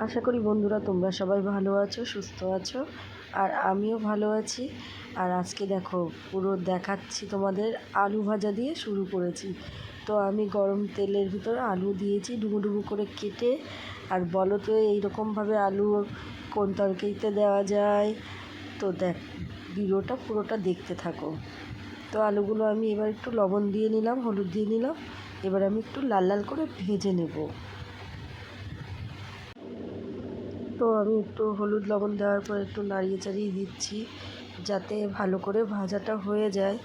আশা করি বন্ধুরা তোমরা সবাই ভালো আছো, সুস্থ আছো, আর আমিও ভালো আছি। আর আজকে দেখো পুরো দেখাচ্ছি তোমাদের, আলু ভাজা দিয়ে শুরু করেছি। তো আমি গরম তেলের ভিতর আলু দিয়েছি ডুবো ডুবো করে কেটে। আর বলো তো এইরকমভাবে আলু কোন তরকারিতে দেওয়া যায়? তো দেখ, ভিডিওটা পুরোটা দেখতে থাকো। তো আলুগুলো আমি এবার একটু লবণ দিয়ে নিলাম, হলুদ দিয়ে নিলাম। এবার আমি একটু লাল লাল করে ভেজে নেব। তো আমি একটু হলুদ লবণ দেওয়ার পর একটু নাড়িয়ে চাড়িয়ে দিচ্ছি যাতে ভালো করে ভাজাটা হয়ে যায়।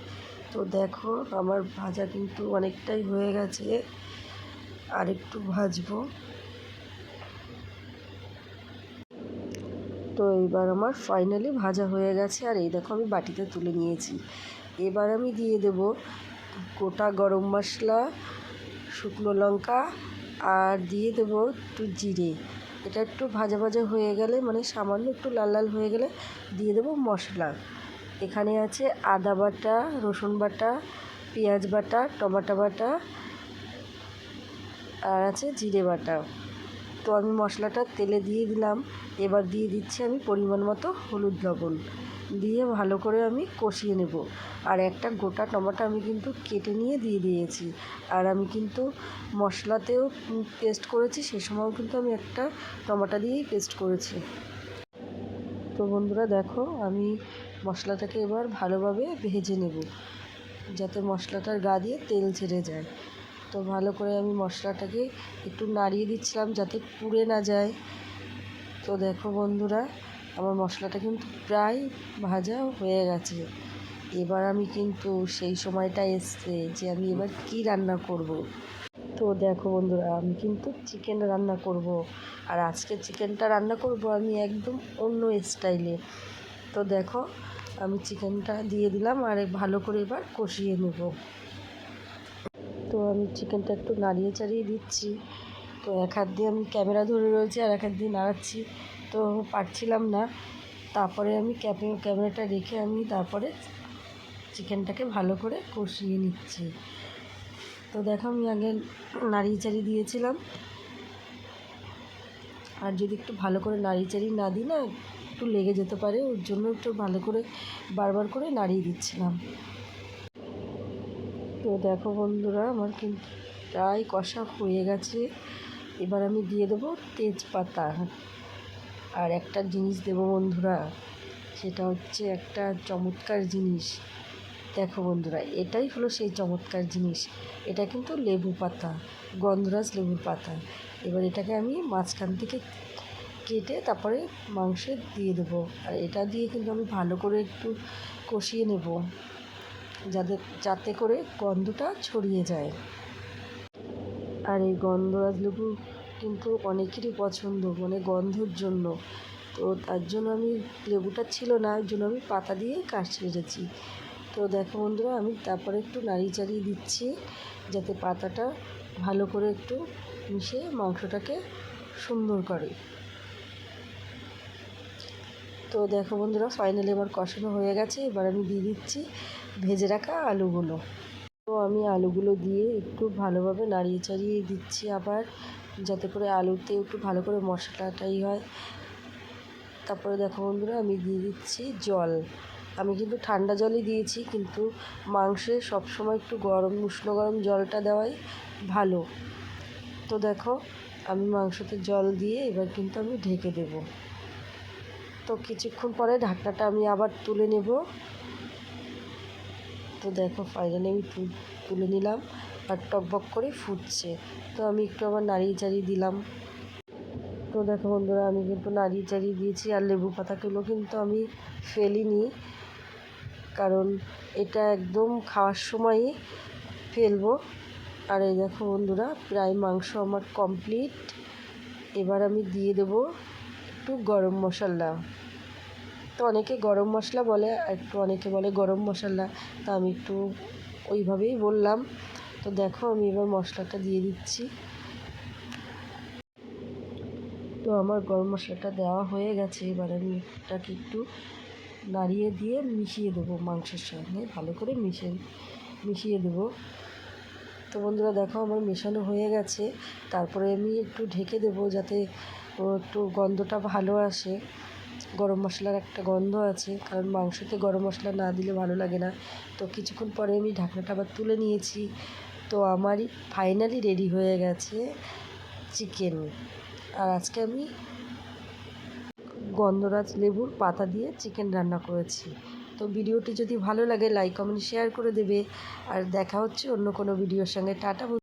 তো দেখো আমার ভাজা কিন্তু অনেকটাই হয়ে গেছে, আর একটু ভাজবো। তো এইবার আমার ফাইনালি ভাজা হয়ে গেছে, আর এই দেখো আমি বাটিতে তুলে নিয়েছি। এবার আমি দিয়ে দেব গোটা গরম মশলা, শুকনো লঙ্কা, আর দিয়ে দেব একটু জিরে। এটা একটু ভাজা ভাজা হয়ে গেলে, মানে সামান্য একটু লাল লাল হয়ে গেলে দিয়ে দেব মশলা। এখানে আছে আদা বাটা, রসুন বাটা, পেঁয়াজ বাটা, টমেটো বাটা, আর আছে জিরে বাটা। তো আমি মশলাটা তেলে দিয়ে দিলাম। এবার দিয়ে দিচ্ছি আমি পরিমাণ মতো হলুদ লবণ দিয়ে ভালো করে আমি কষিয়ে নেব। আর একটা গোটা টমেটো আমি কিন্তু কেটে নিয়ে দিয়ে দিয়েছি। আর আমি কিন্তু মশলাতেও পেস্ট করেছি, সে সময়ও কিন্তু আমি একটা টমেটো দিয়েই পেস্ট করেছি। তো বন্ধুরা দেখো, আমি মশলাটাকে এবার ভালোভাবে ভেজে নেব যাতে মশলাটার গা দিয়ে তেল ছেড়ে যায়। তো ভালো করে আমি মশলাটাকে একটু নাড়িয়ে দিচ্ছিলাম যাতে পুড়ে না যায়। তো দেখো বন্ধুরা, আমার মশলাটা কিন্তু প্রায় ভাজা হয়ে গেছে। এবার আমি কিন্তু সেই সময়টা এসছে যে আমি এবার কি রান্না করব। তো দেখো বন্ধুরা, আমি কিন্তু চিকেন রান্না করব। আর আজকে চিকেনটা রান্না করব আমি একদম অন্য স্টাইলে। তো দেখো, আমি চিকেনটা দিয়ে দিলাম আর ভালো করে এবার কষিয়ে নেব। তো আমি চিকেনটা একটু নাড়িয়ে চাড়িয়ে দিচ্ছি। তো এক হাত দিয়ে আমি ক্যামেরা ধরে রয়েছি আর এক হাত দিয়ে নাড়াচ্ছি, তো পারছিলাম না। তারপরে আমি ক্যামেরাটা রেখে আমি তারপরে চিকেনটাকে ভালো করে কষিয়ে নিচ্ছি। তো দেখো, আমি আগে নাড়িয়ে চাড়িয়ে দিয়েছিলাম, আর যদি একটু ভালো করে নাড়িয়ে চাড়িয়ে না দিই না, একটু লেগে যেতে পারে, ওর জন্য একটু ভালো করে বারবার করে নাড়িয়ে দিচ্ছিলাম। তো দেখো বন্ধুরা, আমার কিন্তু প্রায় কষা হয়ে গেছে। এবার আমি দিয়ে দেবো তেজপাতা। আর একটা জিনিস দেবো বন্ধুরা, সেটা হচ্ছে একটা চমৎকার জিনিস। দেখো বন্ধুরা, এটাই হলো সেই চমৎকার জিনিস। এটা কিন্তু লেবু পাতা, গন্ধরাজ লেবুর পাতা। এবার এটাকে আমি মাঝখান থেকে কেটে তারপরে মাংসে দিয়ে দেবো। আর এটা দিয়ে কিন্তু আমি ভালো করে একটু কষিয়ে নেব যাতে করে গন্ধটা ছড়িয়ে যায়। আর এই গন্ধরাজ লেবু কিন্তু অনেকেরই পছন্দ, মানে গন্ধর জন্য। তো তার জন্য আমি, লেবুটা ছিল না, ওই জন্য আমি পাতা দিয়ে কাজ ছেড়েছি। তো দেখো বন্ধুরা, আমি তারপরে একটু নাড়িয়ে চাড়িয়ে দিচ্ছি যাতে পাতাটা ভালো করে একটু মিশে মাংসটাকে সুন্দর করে। তো দেখো বন্ধুরা, ফাইনালি আমার কষানো হয়ে গেছে। এবার আমি দিয়ে দিচ্ছি ভেজে রাখা আলুগুলো। তো আমি আলুগুলো দিয়ে একটু ভালোভাবে নাড়িয়ে চাড়িয়ে দিচ্ছি আবার, যাতে করে আলুতে একটু ভালো করে মশলাটাই হয়। তারপরে দেখো বন্ধুরা, আমি দিয়ে দিচ্ছি জল। আমি কিন্তু ঠান্ডা জলই দিয়েছি, কিন্তু মাংসে সবসময় একটু উষ্ণ গরম জলটা দেওয়াই ভালো। তো দেখো, আমি মাংসতে জল দিয়ে এবার কিন্তু আমি ঢেকে দেব। তো কিছুক্ষণ পরে ঢাকনাটা আমি আবার তুলে নেব। তো দেখো, ফাইনালি আমি তুলে নিলাম, আর টকবক করে ফুটছে। তো আমি একটু আবার নাড়িয়ে চাড়িয়ে দিলাম। তো দেখো বন্ধুরা, আমি কিন্তু নাড়িয়ে চাড়িয়ে দিয়েছি, আর লেবু পাতাগুলো কিন্তু আমি ফেলিনি, কারণ এটা একদম খাওয়ার সময়ই ফেলবো। আর এই দেখো বন্ধুরা, প্রায় মাংস আমার কমপ্লিট। এবার আমি দিয়ে দেবো একটু গরম মশলা। তো অনেকে গরম মশলা বলে, একটু অনেকে বলে গরম মশলা, তা আমি একটু ওইভাবেই বললাম। তো দেখো, আমি এবার মশলাটা দিয়ে দিচ্ছি। তো আমার গরম মশলাটা দেওয়া হয়ে গেছে। এবার আমি এটাকে একটু নাড়িয়ে দিয়ে মিশিয়ে দেবো, মাংসের সঙ্গে ভালো করে মিশিয়ে দেবো। তো বন্ধুরা দেখো, আমার মেশানো হয়ে গেছে। তারপরে আমি একটু ঢেকে দেবো যাতে একটু গন্ধটা ভালো আসে। গরম মশলার একটা গন্ধ আছে, কারণ মাংসতে গরম মশলা না দিলে ভালো লাগে না। তো কিছুক্ষণ পরে আমি ঢাকনাটা আবার তুলে নিয়েছি। তো আমারই ফাইনালি রেডি হয়ে গেছে চিকেন। আর আজকে আমি গন্ধরাজ লেবুর পাতা দিয়ে চিকেন রান্না করেছি। তো ভিডিওটি যদি ভালো লাগে লাইক কমেন্ট শেয়ার করে দেবে। আর দেখা হচ্ছে অন্য কোনো ভিডিওর সঙ্গে। টাটা।